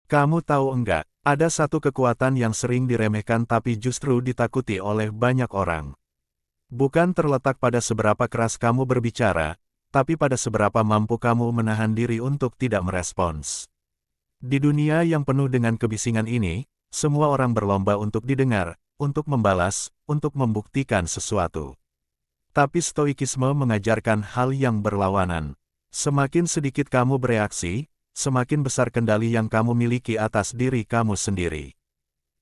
Kamu tahu enggak, ada satu kekuatan yang sering diremehkan tapi justru ditakuti oleh banyak orang. Bukan terletak pada seberapa keras kamu berbicara, tapi pada seberapa mampu kamu menahan diri untuk tidak merespons. Di dunia yang penuh dengan kebisingan ini, semua orang berlomba untuk didengar, untuk membalas, untuk membuktikan sesuatu. Tapi stoikisme mengajarkan hal yang berlawanan. Semakin sedikit kamu bereaksi, semakin besar kendali yang kamu miliki atas diri kamu sendiri.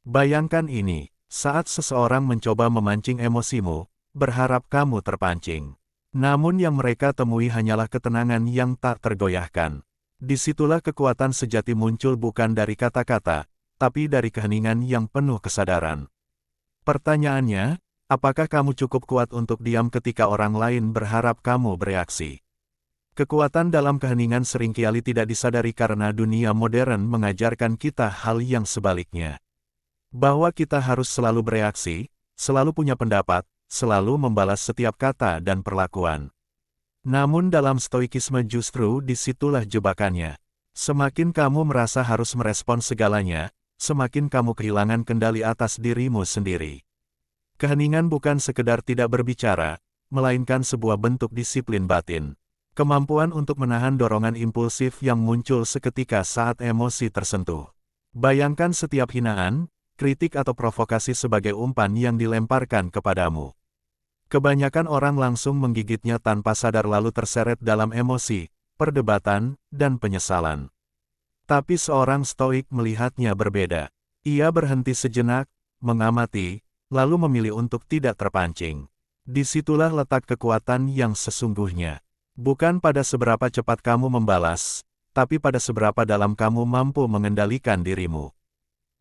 Bayangkan ini, saat seseorang mencoba memancing emosimu, berharap kamu terpancing. Namun yang mereka temui hanyalah ketenangan yang tak tergoyahkan. Disitulah kekuatan sejati muncul bukan dari kata-kata, tapi dari keheningan yang penuh kesadaran. Pertanyaannya, apakah kamu cukup kuat untuk diam ketika orang lain berharap kamu bereaksi? Kekuatan dalam keheningan seringkali tidak disadari karena dunia modern mengajarkan kita hal yang sebaliknya. Bahwa kita harus selalu bereaksi, selalu punya pendapat, selalu membalas setiap kata dan perlakuan. Namun dalam stoikisme justru disitulah jebakannya. Semakin kamu merasa harus merespons segalanya, semakin kamu kehilangan kendali atas dirimu sendiri. Keheningan bukan sekedar tidak berbicara, melainkan sebuah bentuk disiplin batin. Kemampuan untuk menahan dorongan impulsif yang muncul seketika saat emosi tersentuh. Bayangkan setiap hinaan, kritik atau provokasi sebagai umpan yang dilemparkan kepadamu. Kebanyakan orang langsung menggigitnya tanpa sadar lalu terseret dalam emosi, perdebatan, dan penyesalan. Tapi seorang stoik melihatnya berbeda. Ia berhenti sejenak, mengamati, lalu memilih untuk tidak terpancing. Disitulah letak kekuatan yang sesungguhnya. Bukan pada seberapa cepat kamu membalas, tapi pada seberapa dalam kamu mampu mengendalikan dirimu.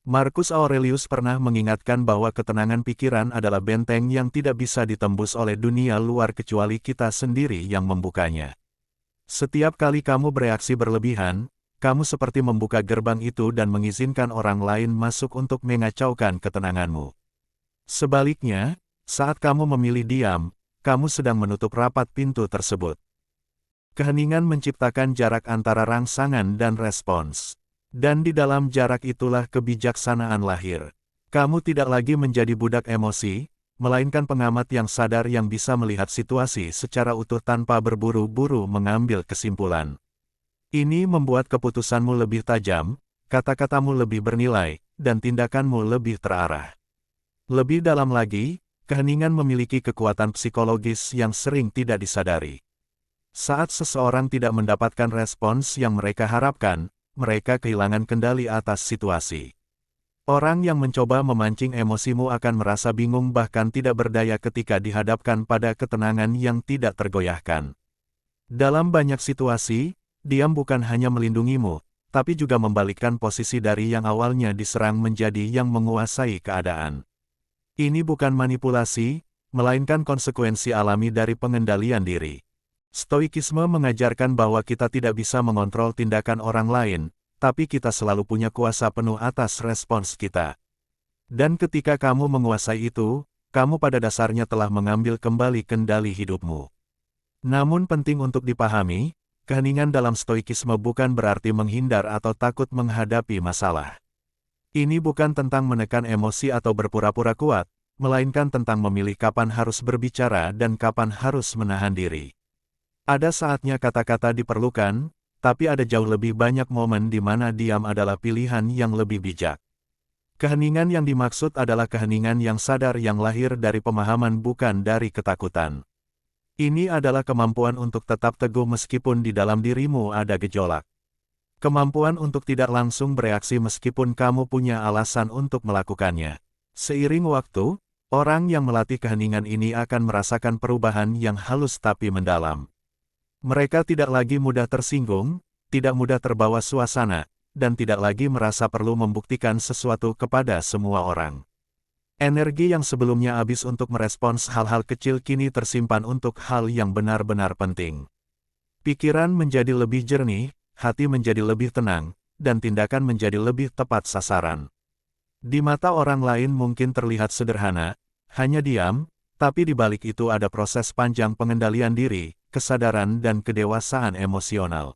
Marcus Aurelius pernah mengingatkan bahwa ketenangan pikiran adalah benteng yang tidak bisa ditembus oleh dunia luar kecuali kita sendiri yang membukanya. Setiap kali kamu bereaksi berlebihan, kamu seperti membuka gerbang itu dan mengizinkan orang lain masuk untuk mengacaukan ketenanganmu. Sebaliknya, saat kamu memilih diam, kamu sedang menutup rapat pintu tersebut. Keheningan menciptakan jarak antara rangsangan dan respons. Dan di dalam jarak itulah kebijaksanaan lahir. Kamu tidak lagi menjadi budak emosi, melainkan pengamat yang sadar yang bisa melihat situasi secara utuh tanpa berburu-buru mengambil kesimpulan. Ini membuat keputusanmu lebih tajam, kata-katamu lebih bernilai, dan tindakanmu lebih terarah. Lebih dalam lagi, keheningan memiliki kekuatan psikologis yang sering tidak disadari. Saat seseorang tidak mendapatkan respons yang mereka harapkan, mereka kehilangan kendali atas situasi. Orang yang mencoba memancing emosimu akan merasa bingung bahkan tidak berdaya ketika dihadapkan pada ketenangan yang tidak tergoyahkan. Dalam banyak situasi, diam bukan hanya melindungimu, tapi juga membalikkan posisi dari yang awalnya diserang menjadi yang menguasai keadaan. Ini bukan manipulasi, melainkan konsekuensi alami dari pengendalian diri. Stoikisme mengajarkan bahwa kita tidak bisa mengontrol tindakan orang lain, tapi kita selalu punya kuasa penuh atas respons kita. Dan ketika kamu menguasai itu, kamu pada dasarnya telah mengambil kembali kendali hidupmu. Namun penting untuk dipahami, keheningan dalam stoikisme bukan berarti menghindar atau takut menghadapi masalah. Ini bukan tentang menekan emosi atau berpura-pura kuat, melainkan tentang memilih kapan harus berbicara dan kapan harus menahan diri. Ada saatnya kata-kata diperlukan, tapi ada jauh lebih banyak momen di mana diam adalah pilihan yang lebih bijak. Keheningan yang dimaksud adalah keheningan yang sadar yang lahir dari pemahaman bukan dari ketakutan. Ini adalah kemampuan untuk tetap teguh meskipun di dalam dirimu ada gejolak. Kemampuan untuk tidak langsung bereaksi meskipun kamu punya alasan untuk melakukannya. Seiring waktu, orang yang melatih keheningan ini akan merasakan perubahan yang halus tapi mendalam. Mereka tidak lagi mudah tersinggung, tidak mudah terbawa suasana, dan tidak lagi merasa perlu membuktikan sesuatu kepada semua orang. Energi yang sebelumnya habis untuk merespons hal-hal kecil kini tersimpan untuk hal yang benar-benar penting. Pikiran menjadi lebih jernih, hati menjadi lebih tenang, dan tindakan menjadi lebih tepat sasaran. Di mata orang lain mungkin terlihat sederhana, hanya diam, tapi di balik itu ada proses panjang pengendalian diri, kesadaran dan kedewasaan emosional.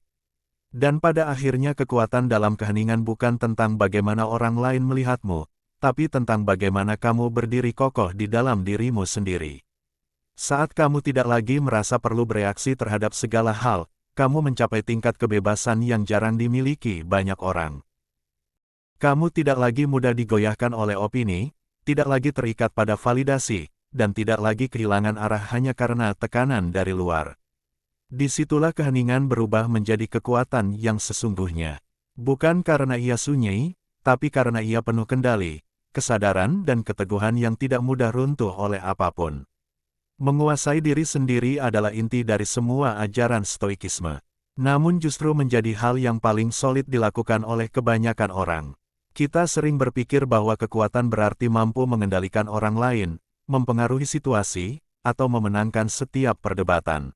Dan pada akhirnya kekuatan dalam keheningan bukan tentang bagaimana orang lain melihatmu, tapi tentang bagaimana kamu berdiri kokoh di dalam dirimu sendiri. Saat kamu tidak lagi merasa perlu bereaksi terhadap segala hal, kamu mencapai tingkat kebebasan yang jarang dimiliki banyak orang. Kamu tidak lagi mudah digoyahkan oleh opini, tidak lagi terikat pada validasi, dan tidak lagi kehilangan arah hanya karena tekanan dari luar. Disitulah keheningan berubah menjadi kekuatan yang sesungguhnya. Bukan karena ia sunyi, tapi karena ia penuh kendali, kesadaran dan keteguhan yang tidak mudah runtuh oleh apapun. Menguasai diri sendiri adalah inti dari semua ajaran stoikisme. Namun justru menjadi hal yang paling solid dilakukan oleh kebanyakan orang. Kita sering berpikir bahwa kekuatan berarti mampu mengendalikan orang lain, mempengaruhi situasi, atau memenangkan setiap perdebatan.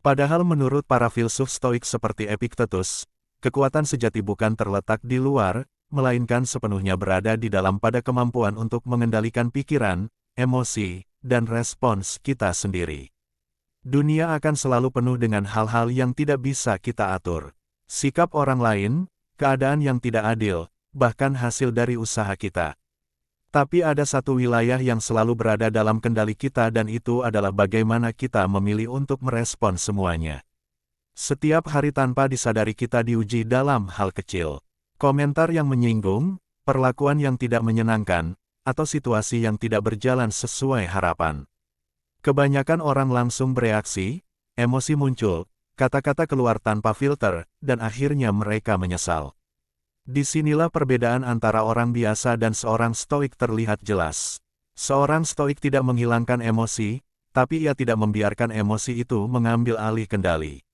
Padahal menurut para filsuf stoik seperti Epictetus, kekuatan sejati bukan terletak di luar, melainkan sepenuhnya berada di dalam pada kemampuan untuk mengendalikan pikiran, emosi, dan respons kita sendiri. Dunia akan selalu penuh dengan hal-hal yang tidak bisa kita atur. Sikap orang lain, keadaan yang tidak adil, bahkan hasil dari usaha kita. Tapi ada satu wilayah yang selalu berada dalam kendali kita dan itu adalah bagaimana kita memilih untuk merespon semuanya. Setiap hari tanpa disadari kita diuji dalam hal kecil. Komentar yang menyinggung, perlakuan yang tidak menyenangkan, atau situasi yang tidak berjalan sesuai harapan. Kebanyakan orang langsung bereaksi, emosi muncul, kata-kata keluar tanpa filter, dan akhirnya mereka menyesal. Disinilah perbedaan antara orang biasa dan seorang stoik terlihat jelas. Seorang stoik tidak menghilangkan emosi, tapi ia tidak membiarkan emosi itu mengambil alih kendali.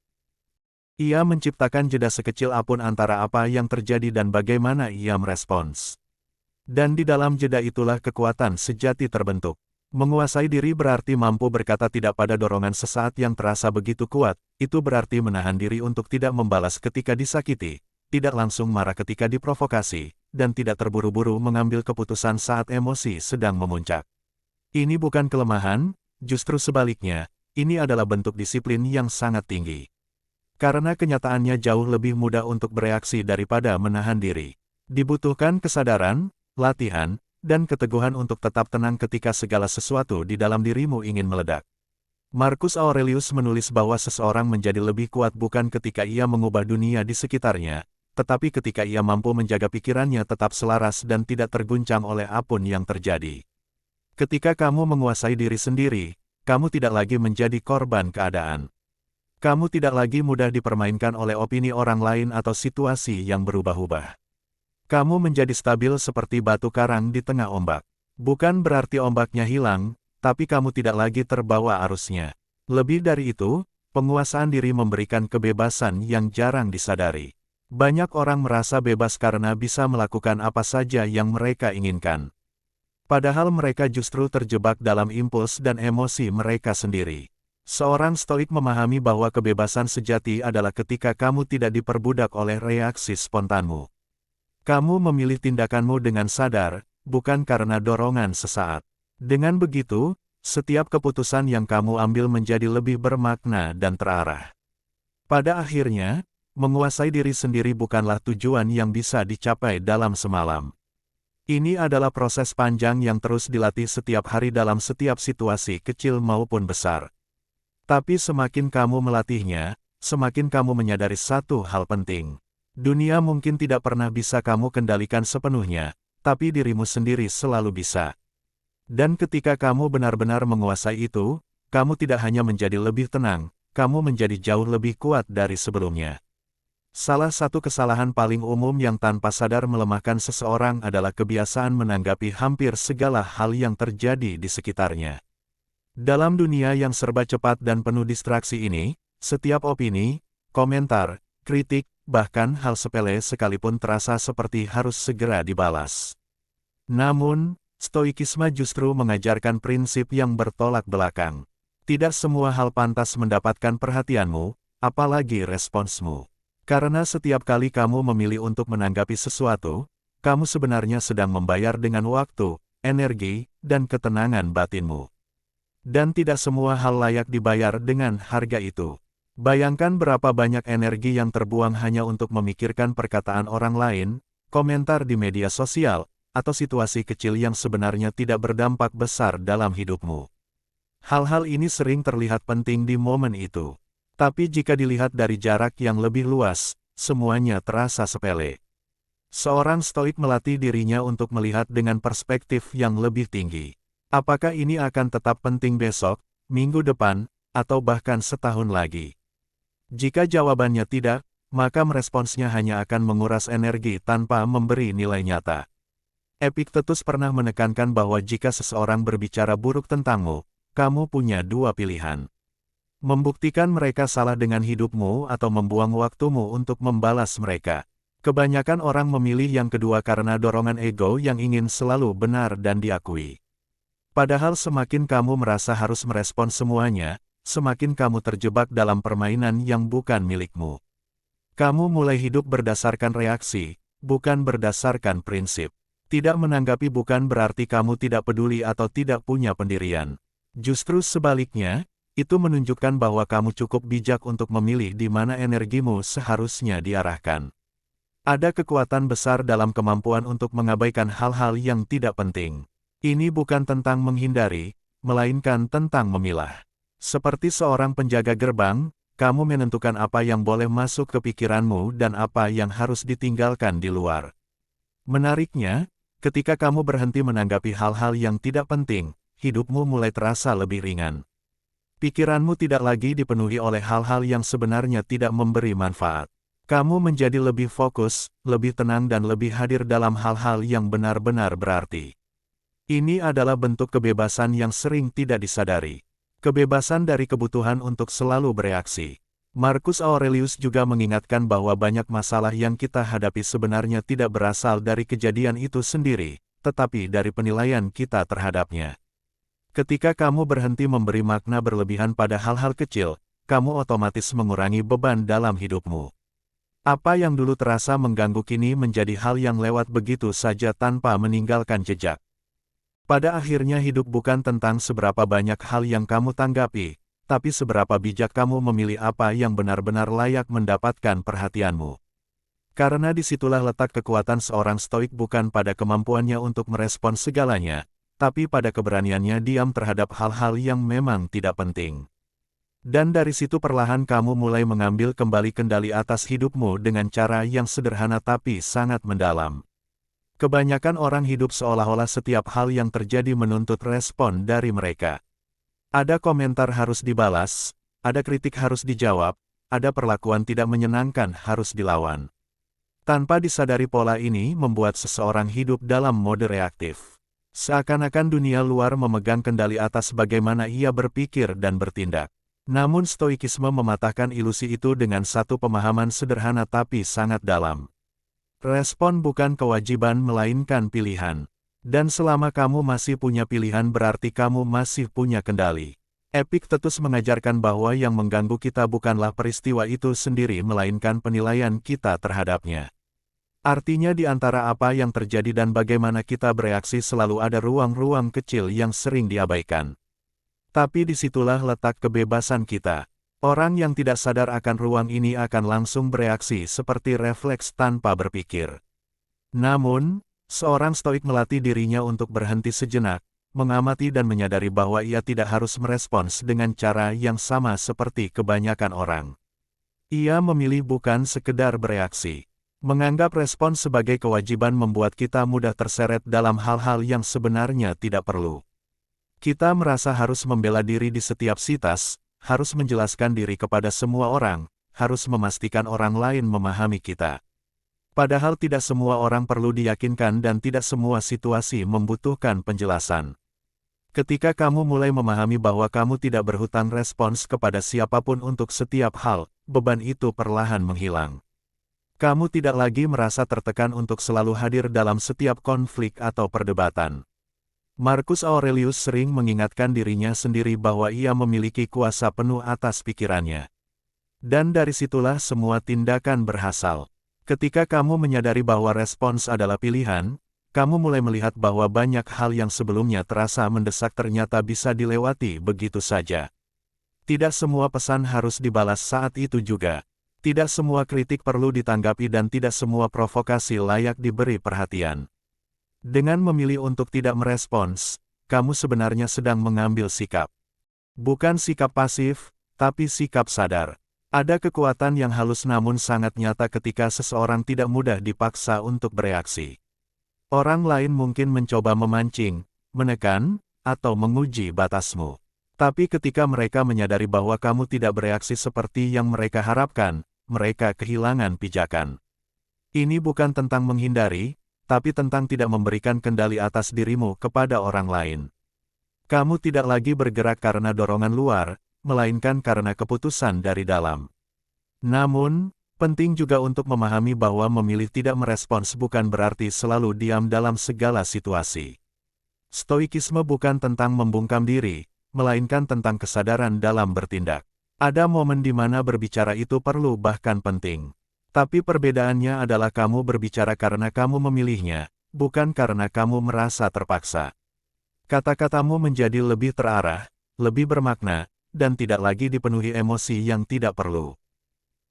Ia menciptakan jeda sekecil apapun antara apa yang terjadi dan bagaimana ia merespons. Dan di dalam jeda itulah kekuatan sejati terbentuk. Menguasai diri berarti mampu berkata tidak pada dorongan sesaat yang terasa begitu kuat, itu berarti menahan diri untuk tidak membalas ketika disakiti, tidak langsung marah ketika diprovokasi, dan tidak terburu-buru mengambil keputusan saat emosi sedang memuncak. Ini bukan kelemahan, justru sebaliknya, ini adalah bentuk disiplin yang sangat tinggi. Karena kenyataannya jauh lebih mudah untuk bereaksi daripada menahan diri. Dibutuhkan kesadaran, latihan, dan keteguhan untuk tetap tenang ketika segala sesuatu di dalam dirimu ingin meledak. Marcus Aurelius menulis bahwa seseorang menjadi lebih kuat bukan ketika ia mengubah dunia di sekitarnya, tetapi ketika ia mampu menjaga pikirannya tetap selaras dan tidak terguncang oleh apapun yang terjadi. Ketika kamu menguasai diri sendiri, kamu tidak lagi menjadi korban keadaan. Kamu tidak lagi mudah dipermainkan oleh opini orang lain atau situasi yang berubah-ubah. Kamu menjadi stabil seperti batu karang di tengah ombak. Bukan berarti ombaknya hilang, tapi kamu tidak lagi terbawa arusnya. Lebih dari itu, penguasaan diri memberikan kebebasan yang jarang disadari. Banyak orang merasa bebas karena bisa melakukan apa saja yang mereka inginkan. Padahal mereka justru terjebak dalam impuls dan emosi mereka sendiri. Seorang stoik memahami bahwa kebebasan sejati adalah ketika kamu tidak diperbudak oleh reaksi spontanmu. Kamu memilih tindakanmu dengan sadar, bukan karena dorongan sesaat. Dengan begitu, setiap keputusan yang kamu ambil menjadi lebih bermakna dan terarah. Pada akhirnya, menguasai diri sendiri bukanlah tujuan yang bisa dicapai dalam semalam. Ini adalah proses panjang yang terus dilatih setiap hari dalam setiap situasi kecil maupun besar. Tapi semakin kamu melatihnya, semakin kamu menyadari satu hal penting. Dunia mungkin tidak pernah bisa kamu kendalikan sepenuhnya, tapi dirimu sendiri selalu bisa. Dan ketika kamu benar-benar menguasai itu, kamu tidak hanya menjadi lebih tenang, kamu menjadi jauh lebih kuat dari sebelumnya. Salah satu kesalahan paling umum yang tanpa sadar melemahkan seseorang adalah kebiasaan menanggapi hampir segala hal yang terjadi di sekitarnya. Dalam dunia yang serba cepat dan penuh distraksi ini, setiap opini, komentar, kritik, bahkan hal sepele sekalipun terasa seperti harus segera dibalas. Namun, stoikisme justru mengajarkan prinsip yang bertolak belakang. Tidak semua hal pantas mendapatkan perhatianmu, apalagi responsmu. Karena setiap kali kamu memilih untuk menanggapi sesuatu, kamu sebenarnya sedang membayar dengan waktu, energi, dan ketenangan batinmu. Dan tidak semua hal layak dibayar dengan harga itu. Bayangkan berapa banyak energi yang terbuang hanya untuk memikirkan perkataan orang lain, komentar di media sosial, atau situasi kecil yang sebenarnya tidak berdampak besar dalam hidupmu. Hal-hal ini sering terlihat penting di momen itu. Tapi jika dilihat dari jarak yang lebih luas, semuanya terasa sepele. Seorang stoik melatih dirinya untuk melihat dengan perspektif yang lebih tinggi. Apakah ini akan tetap penting besok, minggu depan, atau bahkan setahun lagi? Jika jawabannya tidak, maka meresponsnya hanya akan menguras energi tanpa memberi nilai nyata. Epictetus pernah menekankan bahwa jika seseorang berbicara buruk tentangmu, kamu punya dua pilihan. Membuktikan mereka salah dengan hidupmu atau membuang waktumu untuk membalas mereka. Kebanyakan orang memilih yang kedua karena dorongan ego yang ingin selalu benar dan diakui. Padahal semakin kamu merasa harus merespons semuanya, semakin kamu terjebak dalam permainan yang bukan milikmu. Kamu mulai hidup berdasarkan reaksi, bukan berdasarkan prinsip. Tidak menanggapi bukan berarti kamu tidak peduli atau tidak punya pendirian. Justru sebaliknya, itu menunjukkan bahwa kamu cukup bijak untuk memilih di mana energimu seharusnya diarahkan. Ada kekuatan besar dalam kemampuan untuk mengabaikan hal-hal yang tidak penting. Ini bukan tentang menghindari, melainkan tentang memilah. Seperti seorang penjaga gerbang, kamu menentukan apa yang boleh masuk ke pikiranmu dan apa yang harus ditinggalkan di luar. Menariknya, ketika kamu berhenti menanggapi hal-hal yang tidak penting, hidupmu mulai terasa lebih ringan. Pikiranmu tidak lagi dipenuhi oleh hal-hal yang sebenarnya tidak memberi manfaat. Kamu menjadi lebih fokus, lebih tenang dan lebih hadir dalam hal-hal yang benar-benar berarti. Ini adalah bentuk kebebasan yang sering tidak disadari. Kebebasan dari kebutuhan untuk selalu bereaksi. Marcus Aurelius juga mengingatkan bahwa banyak masalah yang kita hadapi sebenarnya tidak berasal dari kejadian itu sendiri, tetapi dari penilaian kita terhadapnya. Ketika kamu berhenti memberi makna berlebihan pada hal-hal kecil, kamu otomatis mengurangi beban dalam hidupmu. Apa yang dulu terasa mengganggu kini menjadi hal yang lewat begitu saja tanpa meninggalkan jejak. Pada akhirnya hidup bukan tentang seberapa banyak hal yang kamu tanggapi, tapi seberapa bijak kamu memilih apa yang benar-benar layak mendapatkan perhatianmu. Karena disitulah letak kekuatan seorang stoik bukan pada kemampuannya untuk merespons segalanya, tapi pada keberaniannya diam terhadap hal-hal yang memang tidak penting. Dan dari situ perlahan kamu mulai mengambil kembali kendali atas hidupmu dengan cara yang sederhana tapi sangat mendalam. Kebanyakan orang hidup seolah-olah setiap hal yang terjadi menuntut respon dari mereka. Ada komentar harus dibalas, ada kritik harus dijawab, ada perlakuan tidak menyenangkan harus dilawan. Tanpa disadari pola ini membuat seseorang hidup dalam mode reaktif. Seakan-akan dunia luar memegang kendali atas bagaimana ia berpikir dan bertindak. Namun stoikisme mematahkan ilusi itu dengan satu pemahaman sederhana tapi sangat dalam. Respon bukan kewajiban melainkan pilihan. Dan selama kamu masih punya pilihan berarti kamu masih punya kendali. Epictetus mengajarkan bahwa yang mengganggu kita bukanlah peristiwa itu sendiri melainkan penilaian kita terhadapnya. Artinya di antara apa yang terjadi dan bagaimana kita bereaksi selalu ada ruang-ruang kecil yang sering diabaikan. Tapi disitulah letak kebebasan kita. Orang yang tidak sadar akan ruang ini akan langsung bereaksi seperti refleks tanpa berpikir. Namun, seorang stoik melatih dirinya untuk berhenti sejenak, mengamati dan menyadari bahwa ia tidak harus merespons dengan cara yang sama seperti kebanyakan orang. Ia memilih bukan sekedar bereaksi. Menganggap respons sebagai kewajiban membuat kita mudah terseret dalam hal-hal yang sebenarnya tidak perlu. Kita merasa harus membela diri di setiap sitas, harus menjelaskan diri kepada semua orang, harus memastikan orang lain memahami kita. Padahal tidak semua orang perlu diyakinkan dan tidak semua situasi membutuhkan penjelasan. Ketika kamu mulai memahami bahwa kamu tidak berhutang respons kepada siapapun untuk setiap hal, beban itu perlahan menghilang. Kamu tidak lagi merasa tertekan untuk selalu hadir dalam setiap konflik atau perdebatan. Marcus Aurelius sering mengingatkan dirinya sendiri bahwa ia memiliki kuasa penuh atas pikirannya. Dan dari situlah semua tindakan berhasil. Ketika kamu menyadari bahwa respons adalah pilihan, kamu mulai melihat bahwa banyak hal yang sebelumnya terasa mendesak ternyata bisa dilewati begitu saja. Tidak semua pesan harus dibalas saat itu juga. Tidak semua kritik perlu ditanggapi dan tidak semua provokasi layak diberi perhatian. Dengan memilih untuk tidak merespons, kamu sebenarnya sedang mengambil sikap. Bukan sikap pasif, tapi sikap sadar. Ada kekuatan yang halus namun sangat nyata ketika seseorang tidak mudah dipaksa untuk bereaksi. Orang lain mungkin mencoba memancing, menekan, atau menguji batasmu. Tapi ketika mereka menyadari bahwa kamu tidak bereaksi seperti yang mereka harapkan, mereka kehilangan pijakan. Ini bukan tentang menghindari, tapi tentang tidak memberikan kendali atas dirimu kepada orang lain. Kamu tidak lagi bergerak karena dorongan luar, melainkan karena keputusan dari dalam. Namun, penting juga untuk memahami bahwa memilih tidak merespons bukan berarti selalu diam dalam segala situasi. Stoikisme bukan tentang membungkam diri, melainkan tentang kesadaran dalam bertindak. Ada momen di mana berbicara itu perlu bahkan penting. Tapi perbedaannya adalah kamu berbicara karena kamu memilihnya, bukan karena kamu merasa terpaksa. Kata-katamu menjadi lebih terarah, lebih bermakna, dan tidak lagi dipenuhi emosi yang tidak perlu.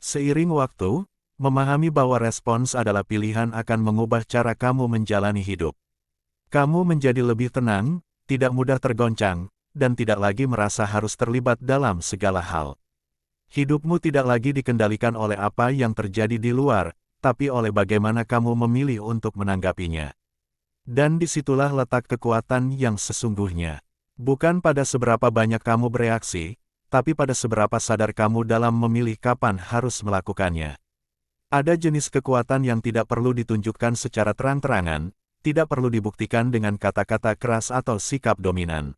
Seiring waktu, memahami bahwa respons adalah pilihan akan mengubah cara kamu menjalani hidup. Kamu menjadi lebih tenang, tidak mudah tergoncang, dan tidak lagi merasa harus terlibat dalam segala hal. Hidupmu tidak lagi dikendalikan oleh apa yang terjadi di luar, tapi oleh bagaimana kamu memilih untuk menanggapinya. Dan disitulah letak kekuatan yang sesungguhnya. Bukan pada seberapa banyak kamu bereaksi, tapi pada seberapa sadar kamu dalam memilih kapan harus melakukannya. Ada jenis kekuatan yang tidak perlu ditunjukkan secara terang-terangan, tidak perlu dibuktikan dengan kata-kata keras atau sikap dominan.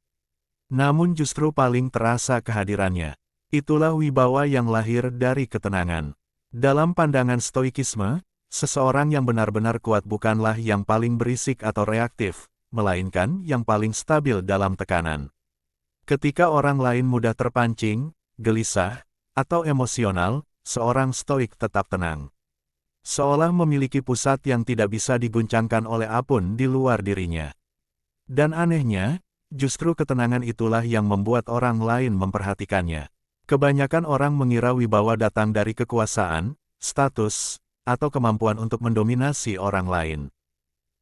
Namun justru paling terasa kehadirannya. Itulah wibawa yang lahir dari ketenangan. Dalam pandangan Stoikisme, seseorang yang benar-benar kuat bukanlah yang paling berisik atau reaktif, melainkan yang paling stabil dalam tekanan. Ketika orang lain mudah terpancing, gelisah, atau emosional, seorang stoik tetap tenang. Seolah memiliki pusat yang tidak bisa diguncangkan oleh apapun di luar dirinya. Dan anehnya, justru ketenangan itulah yang membuat orang lain memperhatikannya. Kebanyakan orang mengira wibawa datang dari kekuasaan, status, atau kemampuan untuk mendominasi orang lain.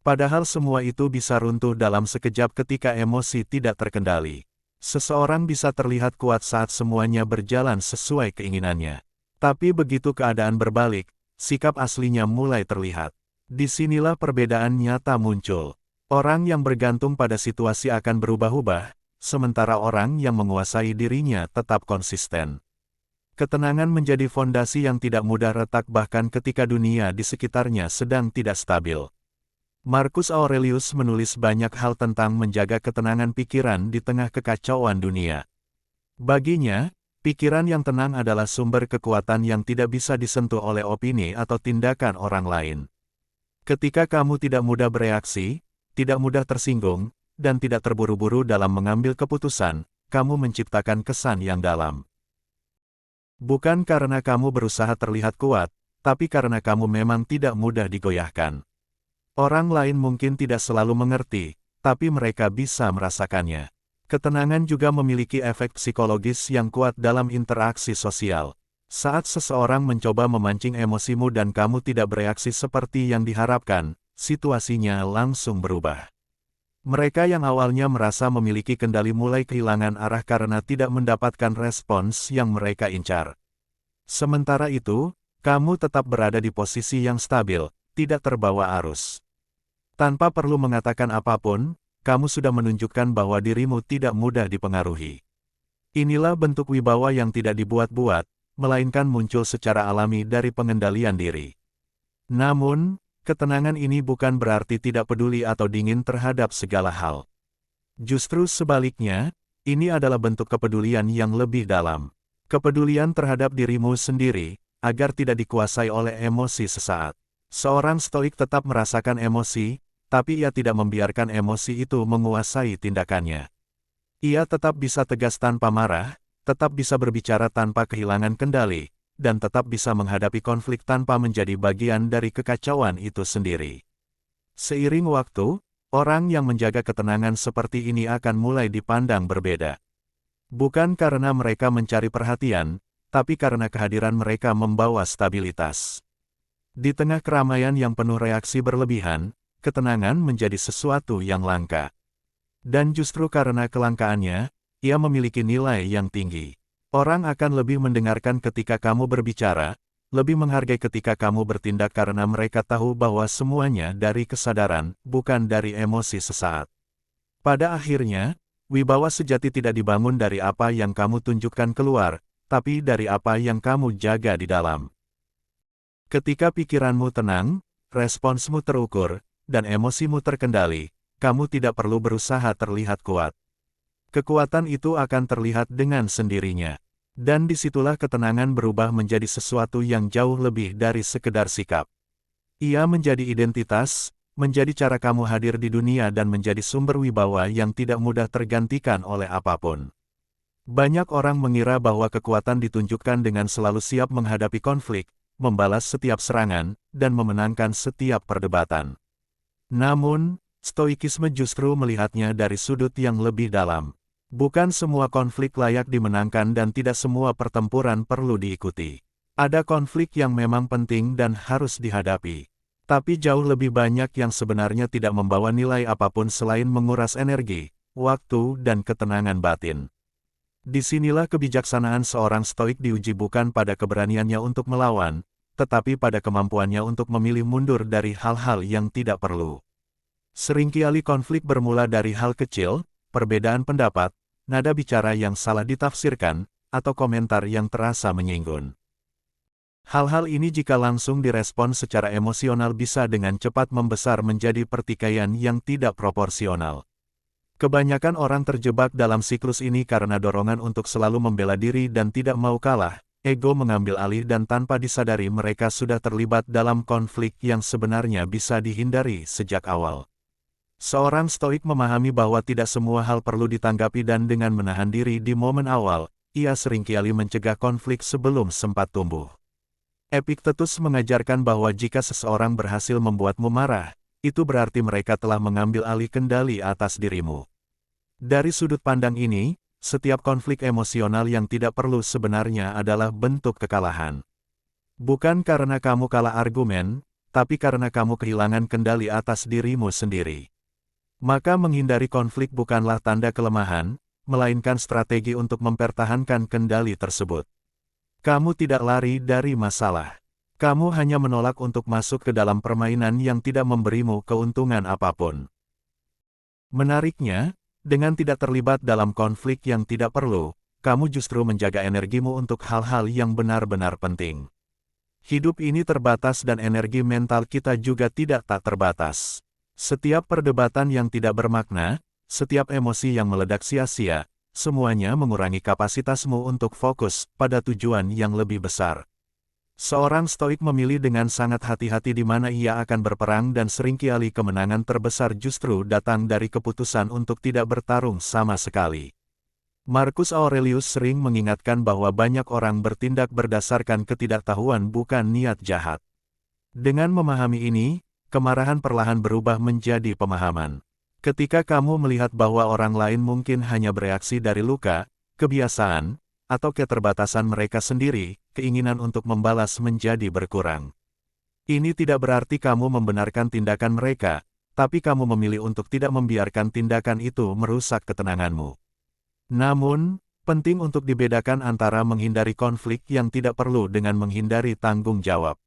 Padahal semua itu bisa runtuh dalam sekejap ketika emosi tidak terkendali. Seseorang bisa terlihat kuat saat semuanya berjalan sesuai keinginannya. Tapi begitu keadaan berbalik, sikap aslinya mulai terlihat. Disinilah perbedaan nyata muncul. Orang yang bergantung pada situasi akan berubah-ubah, sementara orang yang menguasai dirinya tetap konsisten. Ketenangan menjadi fondasi yang tidak mudah retak bahkan ketika dunia di sekitarnya sedang tidak stabil. Marcus Aurelius menulis banyak hal tentang menjaga ketenangan pikiran di tengah kekacauan dunia. Baginya, pikiran yang tenang adalah sumber kekuatan yang tidak bisa disentuh oleh opini atau tindakan orang lain. Ketika kamu tidak mudah bereaksi, tidak mudah tersinggung, dan tidak terburu-buru dalam mengambil keputusan, kamu menciptakan kesan yang dalam. Bukan karena kamu berusaha terlihat kuat, tapi karena kamu memang tidak mudah digoyahkan. Orang lain mungkin tidak selalu mengerti, tapi mereka bisa merasakannya. Ketenangan juga memiliki efek psikologis yang kuat dalam interaksi sosial. Saat seseorang mencoba memancing emosimu dan kamu tidak bereaksi seperti yang diharapkan, situasinya langsung berubah. Mereka yang awalnya merasa memiliki kendali mulai kehilangan arah karena tidak mendapatkan respons yang mereka incar. Sementara itu, kamu tetap berada di posisi yang stabil, tidak terbawa arus. Tanpa perlu mengatakan apapun, kamu sudah menunjukkan bahwa dirimu tidak mudah dipengaruhi. Inilah bentuk wibawa yang tidak dibuat-buat, melainkan muncul secara alami dari pengendalian diri. Namun, ketenangan ini bukan berarti tidak peduli atau dingin terhadap segala hal. Justru sebaliknya, ini adalah bentuk kepedulian yang lebih dalam. Kepedulian terhadap dirimu sendiri, agar tidak dikuasai oleh emosi sesaat. Seorang stoik tetap merasakan emosi, tapi ia tidak membiarkan emosi itu menguasai tindakannya. Ia tetap bisa tegas tanpa marah, tetap bisa berbicara tanpa kehilangan kendali, dan tetap bisa menghadapi konflik tanpa menjadi bagian dari kekacauan itu sendiri. Seiring waktu, orang yang menjaga ketenangan seperti ini akan mulai dipandang berbeda. Bukan karena mereka mencari perhatian, tapi karena kehadiran mereka membawa stabilitas. Di tengah keramaian yang penuh reaksi berlebihan, ketenangan menjadi sesuatu yang langka. Dan justru karena kelangkaannya, ia memiliki nilai yang tinggi. Orang akan lebih mendengarkan ketika kamu berbicara, lebih menghargai ketika kamu bertindak karena mereka tahu bahwa semuanya dari kesadaran, bukan dari emosi sesaat. Pada akhirnya, wibawa sejati tidak dibangun dari apa yang kamu tunjukkan keluar, tapi dari apa yang kamu jaga di dalam. Ketika pikiranmu tenang, responsmu terukur, dan emosimu terkendali, kamu tidak perlu berusaha terlihat kuat. Kekuatan itu akan terlihat dengan sendirinya. Dan disitulah ketenangan berubah menjadi sesuatu yang jauh lebih dari sekedar sikap. Ia menjadi identitas, menjadi cara kamu hadir di dunia dan menjadi sumber wibawa yang tidak mudah tergantikan oleh apapun. Banyak orang mengira bahwa kekuatan ditunjukkan dengan selalu siap menghadapi konflik, membalas setiap serangan, dan memenangkan setiap perdebatan. Namun, Stoikisme justru melihatnya dari sudut yang lebih dalam. Bukan semua konflik layak dimenangkan dan tidak semua pertempuran perlu diikuti. Ada konflik yang memang penting dan harus dihadapi. Tapi jauh lebih banyak yang sebenarnya tidak membawa nilai apapun selain menguras energi, waktu, dan ketenangan batin. Disinilah kebijaksanaan seorang stoik diuji bukan pada keberaniannya untuk melawan, tetapi pada kemampuannya untuk memilih mundur dari hal-hal yang tidak perlu. Seringkali konflik bermula dari hal kecil, perbedaan pendapat, nada bicara yang salah ditafsirkan, atau komentar yang terasa menyinggung. Hal-hal ini jika langsung direspon secara emosional bisa dengan cepat membesar menjadi pertikaian yang tidak proporsional. Kebanyakan orang terjebak dalam siklus ini karena dorongan untuk selalu membela diri dan tidak mau kalah, ego mengambil alih dan tanpa disadari mereka sudah terlibat dalam konflik yang sebenarnya bisa dihindari sejak awal. Seorang stoik memahami bahwa tidak semua hal perlu ditanggapi dan dengan menahan diri di momen awal, ia seringkali mencegah konflik sebelum sempat tumbuh. Epictetus mengajarkan bahwa jika seseorang berhasil membuatmu marah, itu berarti mereka telah mengambil alih kendali atas dirimu. Dari sudut pandang ini, setiap konflik emosional yang tidak perlu sebenarnya adalah bentuk kekalahan. Bukan karena kamu kalah argumen, tapi karena kamu kehilangan kendali atas dirimu sendiri. Maka menghindari konflik bukanlah tanda kelemahan, melainkan strategi untuk mempertahankan kendali tersebut. Kamu tidak lari dari masalah. Kamu hanya menolak untuk masuk ke dalam permainan yang tidak memberimu keuntungan apapun. Menariknya, dengan tidak terlibat dalam konflik yang tidak perlu, kamu justru menjaga energimu untuk hal-hal yang benar-benar penting. Hidup ini terbatas dan energi mental kita juga tak terbatas. Setiap perdebatan yang tidak bermakna, setiap emosi yang meledak sia-sia, semuanya mengurangi kapasitasmu untuk fokus pada tujuan yang lebih besar. Seorang stoik memilih dengan sangat hati-hati di mana ia akan berperang dan seringkali kemenangan terbesar justru datang dari keputusan untuk tidak bertarung sama sekali. Marcus Aurelius sering mengingatkan bahwa banyak orang bertindak berdasarkan ketidaktahuan bukan niat jahat. Dengan memahami ini, kemarahan perlahan berubah menjadi pemahaman. Ketika kamu melihat bahwa orang lain mungkin hanya bereaksi dari luka, kebiasaan, atau keterbatasan mereka sendiri, keinginan untuk membalas menjadi berkurang. Ini tidak berarti kamu membenarkan tindakan mereka, tapi kamu memilih untuk tidak membiarkan tindakan itu merusak ketenanganmu. Namun, penting untuk dibedakan antara menghindari konflik yang tidak perlu dengan menghindari tanggung jawab.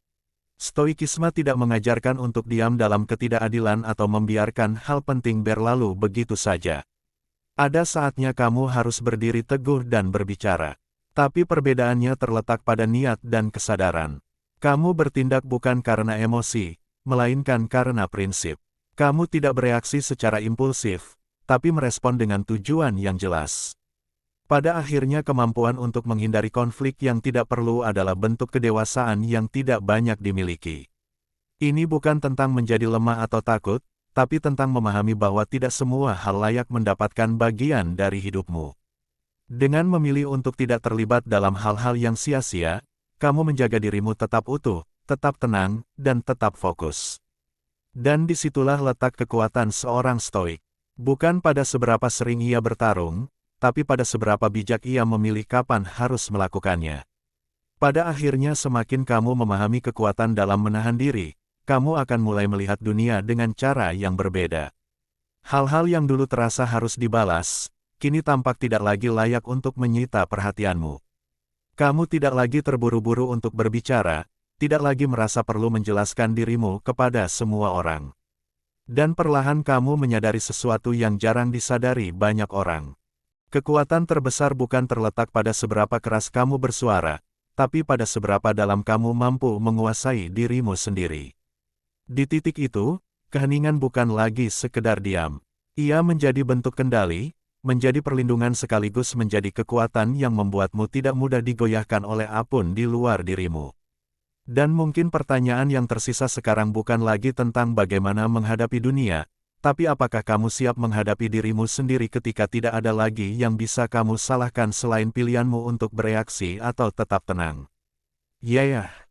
Stoikisme tidak mengajarkan untuk diam dalam ketidakadilan atau membiarkan hal penting berlalu begitu saja. Ada saatnya kamu harus berdiri teguh dan berbicara. Tapi perbedaannya terletak pada niat dan kesadaran. Kamu bertindak bukan karena emosi, melainkan karena prinsip. Kamu tidak bereaksi secara impulsif, tapi merespon dengan tujuan yang jelas. Pada akhirnya kemampuan untuk menghindari konflik yang tidak perlu adalah bentuk kedewasaan yang tidak banyak dimiliki. Ini bukan tentang menjadi lemah atau takut, tapi tentang memahami bahwa tidak semua hal layak mendapatkan bagian dari hidupmu. Dengan memilih untuk tidak terlibat dalam hal-hal yang sia-sia, kamu menjaga dirimu tetap utuh, tetap tenang, dan tetap fokus. Dan disitulah letak kekuatan seorang stoik. Bukan pada seberapa sering ia bertarung, tapi pada seberapa bijak ia memilih kapan harus melakukannya. Pada akhirnya semakin kamu memahami kekuatan dalam menahan diri, kamu akan mulai melihat dunia dengan cara yang berbeda. Hal-hal yang dulu terasa harus dibalas, kini tampak tidak lagi layak untuk menyita perhatianmu. Kamu tidak lagi terburu-buru untuk berbicara, tidak lagi merasa perlu menjelaskan dirimu kepada semua orang. Dan perlahan kamu menyadari sesuatu yang jarang disadari banyak orang. Kekuatan terbesar bukan terletak pada seberapa keras kamu bersuara, tapi pada seberapa dalam kamu mampu menguasai dirimu sendiri. Di titik itu, keheningan bukan lagi sekedar diam. Ia menjadi bentuk kendali, menjadi perlindungan sekaligus menjadi kekuatan yang membuatmu tidak mudah digoyahkan oleh apapun di luar dirimu. Dan mungkin pertanyaan yang tersisa sekarang bukan lagi tentang bagaimana menghadapi dunia, tapi apakah kamu siap menghadapi dirimu sendiri ketika tidak ada lagi yang bisa kamu salahkan selain pilihanmu untuk bereaksi atau tetap tenang? Ya.